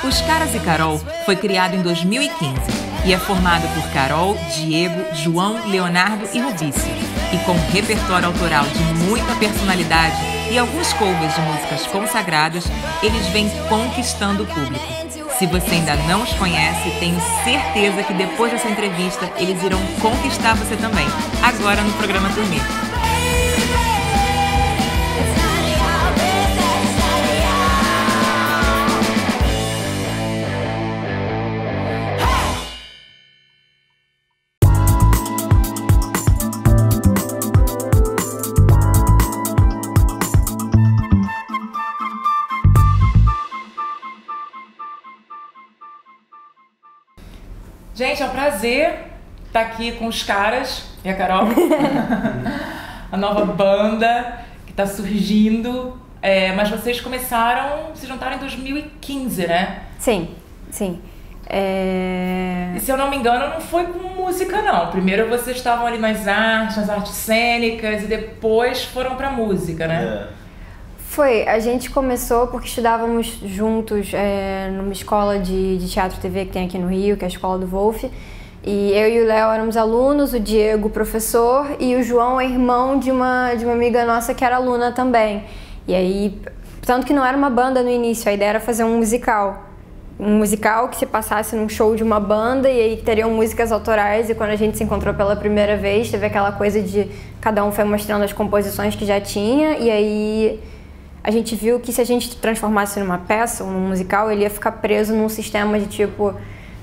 Os Caras e Carol foi criado em 2015 e é formado por Carol, Diego, João, Leonardo e Rubício. E com um repertório autoral de muita personalidade e alguns covers de músicas consagradas, eles vêm conquistando o público. Se você ainda não os conhece, tenho certeza que depois dessa entrevista eles irão conquistar você também, agora no programa Turnê. Gente, é um prazer estar aqui com os Caras e a Carol, a nova banda que está surgindo, mas vocês começaram, se juntaram em 2015, né? Sim, sim. E se eu não me engano, não foi com música, não. Primeiro vocês estavam ali nas artes cênicas, e depois foram pra música, né? Foi, a gente começou porque estudávamos juntos numa escola de teatro e TV que tem aqui no Rio, que é a Escola do Wolf. E eu e o Léo éramos alunos, o Diego professor e o João é irmão de uma amiga nossa que era aluna também. E aí, tanto que não era uma banda no início, a ideia era fazer um musical. Um musical que se passasse num show de uma banda e aí teriam músicas autorais, e quando a gente se encontrou pela primeira vez, teve aquela coisa de cada um foi mostrando as composições que já tinha, e aí a gente viu que se a gente transformasse numa peça, num musical, ele ia ficar preso num sistema de tipo,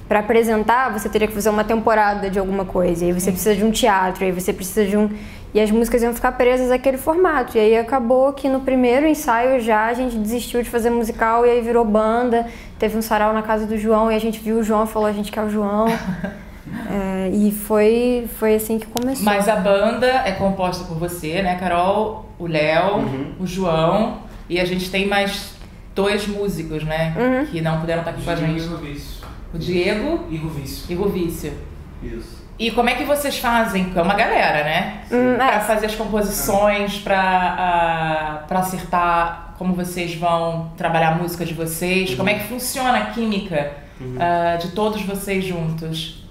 para apresentar você teria que fazer uma temporada de alguma coisa, e aí você precisa de um teatro, e aí você precisa de um... E as músicas iam ficar presas àquele formato. E aí acabou que no primeiro ensaio já a gente desistiu de fazer musical e aí virou banda. Teve um sarau na casa do João e a gente viu o João e falou, a gente quer o João. E foi assim que começou. Mas a banda é composta por você, né, Carol? O Léo, o João, e a gente tem mais 2 músicos, né, que não puderam estar aqui com a gente. O Diego e Rubício. E Rubício. Isso. E como é que vocês fazem? É uma galera, né? Pra fazer as composições, pra acertar como vocês vão trabalhar a música de vocês. Como é que funciona a química de todos vocês juntos?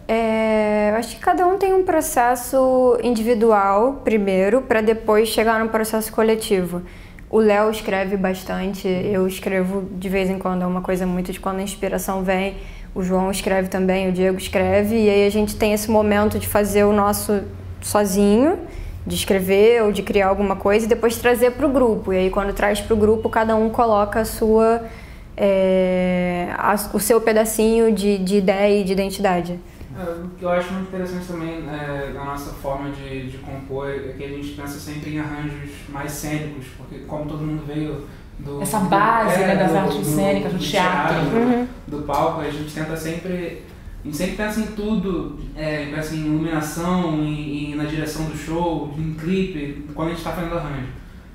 Eu acho que cada um tem um processo individual primeiro, para depois chegar num processo coletivo. O Léo escreve bastante, eu escrevo de vez em quando, é uma coisa muito de quando a inspiração vem. O João escreve também, o Diego escreve, e aí a gente tem esse momento de fazer o nosso sozinho, de escrever ou de criar alguma coisa e depois trazer para o grupo. E aí quando traz para o grupo, cada um coloca a sua, o seu pedacinho de ideia e de identidade. O que eu acho muito interessante também na nossa forma de compor é que a gente pensa sempre em arranjos mais cênicos, porque como todo mundo veio essa base das artes cênicas, do teatro, do palco, a gente tenta sempre, a gente sempre pensa em tudo, pensa em iluminação, na direção do show, em clipe, quando a gente está fazendo arranjo.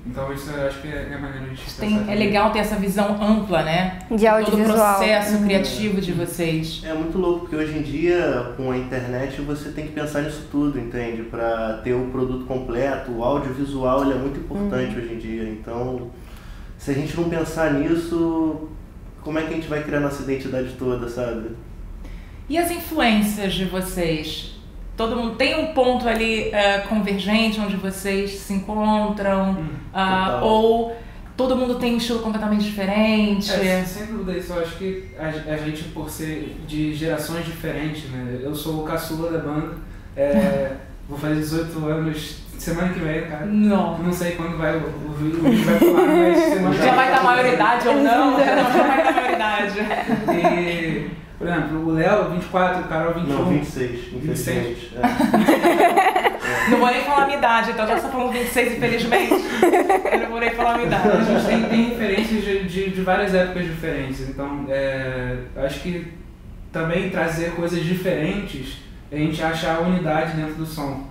Então isso eu acho que é a maneira de pensar. É legal ter essa visão ampla, né? De audiovisual. Todo o processo criativo de vocês. É muito louco, porque hoje em dia, com a internet, você tem que pensar nisso tudo, entende? Para ter o produto completo, o audiovisual ele é muito importante hoje em dia. Então, se a gente não pensar nisso, como é que a gente vai criar nossa identidade toda, sabe? E as influências de vocês? Todo mundo tem um ponto ali convergente onde vocês se encontram? Ou todo mundo tem um estilo completamente diferente? Sem dúvida isso. Eu acho que a gente, por ser de gerações diferentes, né? Eu sou o caçula da banda, vou fazer 18 anos semana que vem, cara. Não sei quando vai o vídeo vai pular, mas semana já vai dar maioridade ou não? Já vai dar maioridade. E, por exemplo, o Léo 24, o Carol 21. Não, 26, infelizmente. Não vou nem falar a minha idade, então já só falando 26, infelizmente. Eu não vou nem falar a minha idade. A gente tem referências de várias épocas diferentes, então eu acho que também trazer coisas diferentes, a gente acha a unidade dentro do som.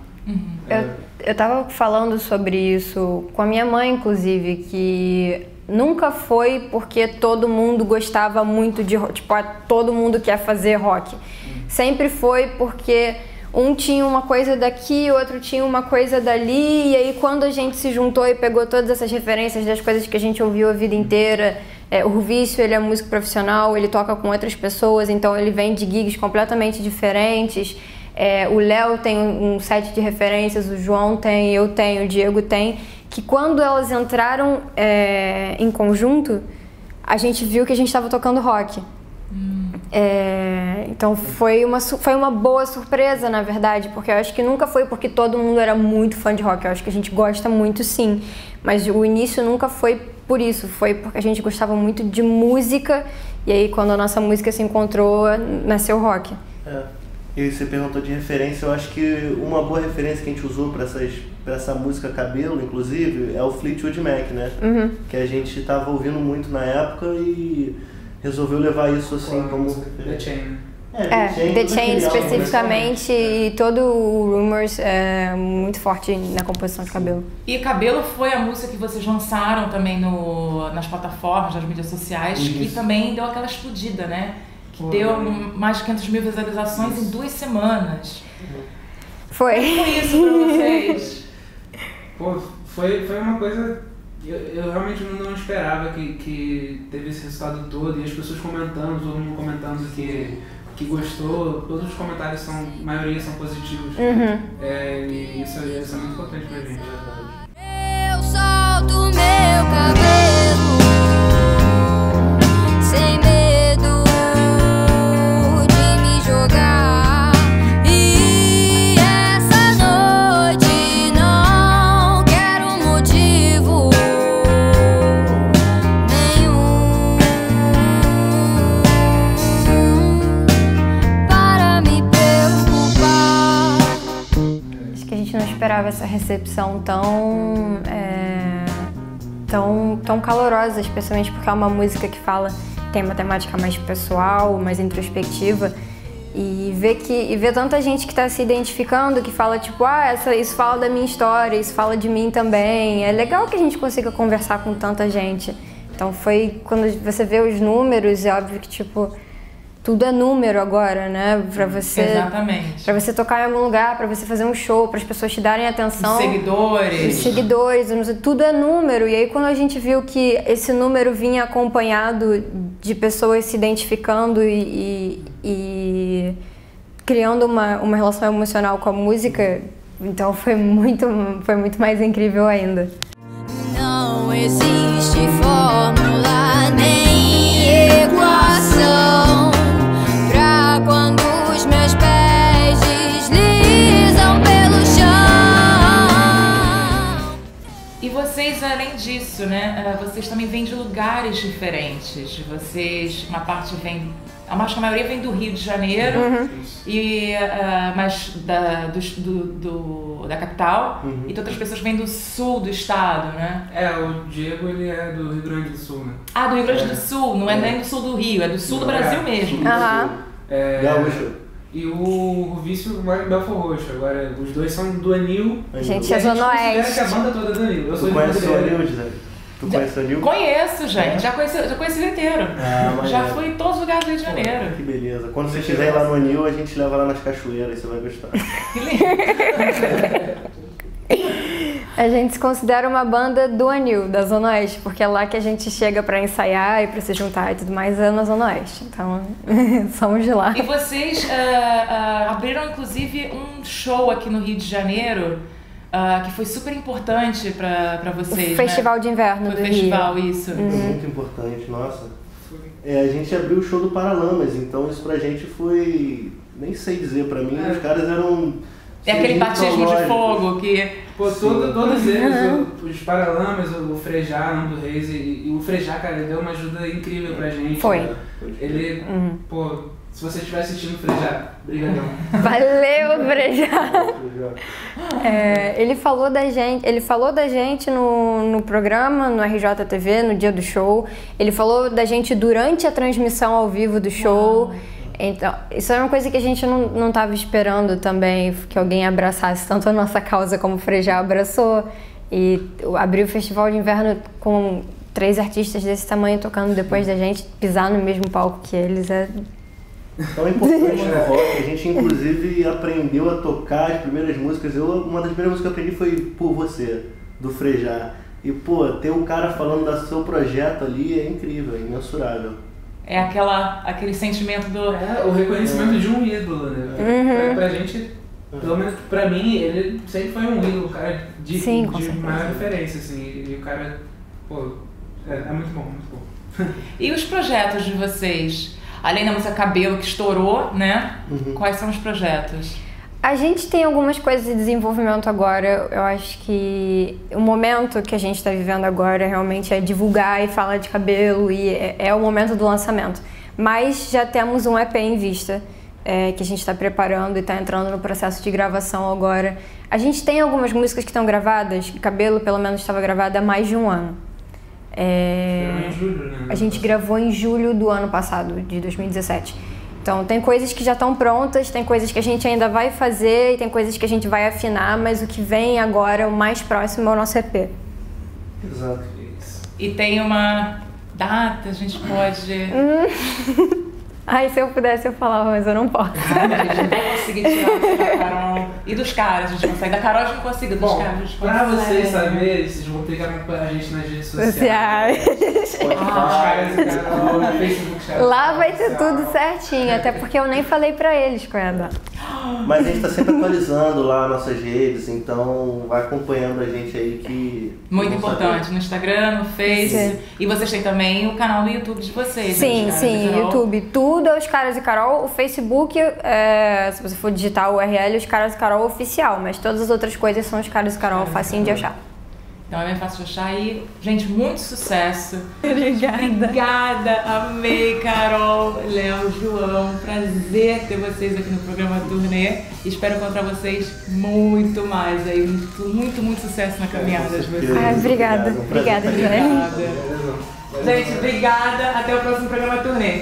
Eu tava falando sobre isso com a minha mãe, inclusive, que nunca foi porque todo mundo gostava muito de rock, tipo, todo mundo quer fazer rock. Sempre foi porque um tinha uma coisa daqui, o outro tinha uma coisa dali, e aí quando a gente se juntou e pegou todas essas referências das coisas que a gente ouviu a vida inteira, o Ruvício, ele é músico profissional, ele toca com outras pessoas, então ele vem de gigs completamente diferentes. O Léo tem um set de referências, o João tem, eu tenho, o Diego tem, que quando elas entraram em conjunto, a gente viu que a gente estava tocando rock. Então foi uma boa surpresa, na verdade, porque eu acho que nunca foi porque todo mundo era muito fã de rock, eu acho que a gente gosta muito, sim, mas o início nunca foi por isso, foi porque a gente gostava muito de música, e aí quando a nossa música se encontrou, nasceu o rock. E você perguntou de referência, eu acho que uma boa referência que a gente usou para essa música Cabelo, inclusive, é o Fleetwood Mac, né? Que a gente estava ouvindo muito na época e resolveu levar isso assim como The Chain. The Chain especificamente, e todo o Rumors é muito forte na composição de Cabelo. E Cabelo foi a música que vocês lançaram também nas plataformas, nas mídias sociais, que também deu aquela explodida, né? Que deu mais de 500 mil visualizações em 2 semanas. Foi. Como foi isso pra vocês? Foi uma coisa... Eu realmente não esperava que teve esse resultado todo, e as pessoas comentando, todo mundo comentando que gostou, todos os comentários a maioria são positivos. E isso é muito importante pra gente. Eu solto meu cabelo sem medo de me jogar, e essa noite não quero motivo nenhum para me preocupar. Acho que a gente não esperava essa recepção tão calorosa, especialmente porque é uma música que tem uma temática mais pessoal, mais introspectiva, e ver tanta gente que está se identificando, que fala tipo, isso fala da minha história, isso fala de mim também. É legal que a gente consiga conversar com tanta gente. Então foi quando você vê os números, é óbvio que tipo tudo é número agora, né? Exatamente. Pra você tocar em algum lugar, pra você fazer um show, para as pessoas te darem atenção. Os seguidores, tudo é número. E aí quando a gente viu que esse número vinha acompanhado de pessoas se identificando e criando uma relação emocional com a música, então foi muito mais incrível ainda. Não existe fórmula nem equação pra quando os meus pés deslizam pelo chão. E vocês, além disso, né, vocês também vêm de lugares diferentes. Uma parte vem... Acho que a maioria vem do Rio de Janeiro, mas da capital, e outras pessoas vêm do sul do estado, né? O Diego, ele é do Rio Grande do Sul, né? Do Rio Grande do Sul, não é nem do sul do Rio, é do sul do Brasil mesmo. Gaúcho. E o Ruvício mora em Belfort Roxo. Agora, os dois são do Anil. Gente, é Zona Oeste. Que a banda toda é do Anil. Eu sou de Anil, José? Tu conhece o Anil? Conheço, gente. Já conheci o Rio inteiro. Já fui em todos os lugares do Rio de Janeiro. Que beleza. Quando você estiver lá no Anil, a gente leva lá nas cachoeiras, você vai gostar. Que lindo. A gente se considera uma banda do Anil, da Zona Oeste, porque é lá que a gente chega pra ensaiar e pra se juntar e tudo mais, é na Zona Oeste. Então, somos de lá. E vocês abriram, inclusive, um show aqui no Rio de Janeiro, que foi super importante pra vocês, o Festival de Inverno do Rio. Festival, isso. Foi muito importante, nossa. A gente abriu o show do Paralamas, então isso pra gente foi... Nem sei dizer, pra mim, os caras eram... É aquele batismo de fogo que... Todos eles, os Paralamas, o Frejá, Nando Reis, e o Frejá, cara, ele deu uma ajuda incrível pra gente. Foi. Né? Ele, se você estiver assistindo o Frejá, brigadão. Valeu, Frejá! Ele falou da gente no programa, no RJTV, no dia do show. Ele falou da gente durante a transmissão ao vivo do show. Então, isso é uma coisa que a gente não estava esperando também, que alguém abraçasse tanto a nossa causa como o Frejá abraçou. E abrir o Festival de Inverno com 3 artistas desse tamanho tocando depois da gente, pisar no mesmo palco que eles, tão importante no rock. A gente inclusive aprendeu a tocar as primeiras músicas. Uma das primeiras músicas que eu aprendi foi Por Você, do Frejá. E pô, ter um cara falando do seu projeto ali é incrível, é imensurável. É aquele sentimento do... o reconhecimento de um ídolo, né? Pra gente, pelo menos pra mim, ele sempre foi um ídolo, um cara de maior referência, assim. E o cara, pô, é muito bom, muito bom. E os projetos de vocês? Além da música Cabelo, que estourou, né? Quais são os projetos? A gente tem algumas coisas de desenvolvimento agora. Eu acho que o momento que a gente está vivendo agora realmente é divulgar e falar de cabelo, e é o momento do lançamento. Mas já temos um EP em vista, que a gente está preparando e está entrando no processo de gravação agora. A gente tem algumas músicas que estão gravadas, Cabelo pelo menos estava gravada há mais de um ano. Em julho, né? A gente gravou em julho do ano passado, de 2017. Então, tem coisas que já estão prontas, tem coisas que a gente ainda vai fazer e tem coisas que a gente vai afinar, mas o que vem agora, o mais próximo, é o nosso EP. Exato. E tem uma data, a gente pode... Ai, se eu pudesse eu falava, mas eu não posso. A gente não vai conseguir tirar da Carol. E dos caras, a gente consegue. Da Carol a gente consegue, dos caras a gente consegue. Pra vocês saberem, vocês vão ter que acompanhar a gente nas redes sociais. Lá vai ter tudo certinho, até porque eu nem falei pra eles, Coenda. Mas a gente tá sempre atualizando lá nossas redes, então vai acompanhando a gente aí que... Muito importante, no Instagram, no Face. E vocês têm também o canal do YouTube de vocês. Sim, sim, YouTube. Tudo é Os Caras e Carol. O Facebook, se você for digitar o URL, Os Caras e Carol oficial. Mas todas as outras coisas são Os Caras e Carol, facinho de achar. Então é bem fácil de achar e, gente, muito sucesso. Obrigada. Amei, Carol, Léo, João. Prazer ter vocês aqui no programa Turnê. Espero encontrar vocês muito mais aí. Muito sucesso na caminhada de vocês. Obrigada. Obrigada, Joane. Gente, obrigada. Até o próximo programa Turnê.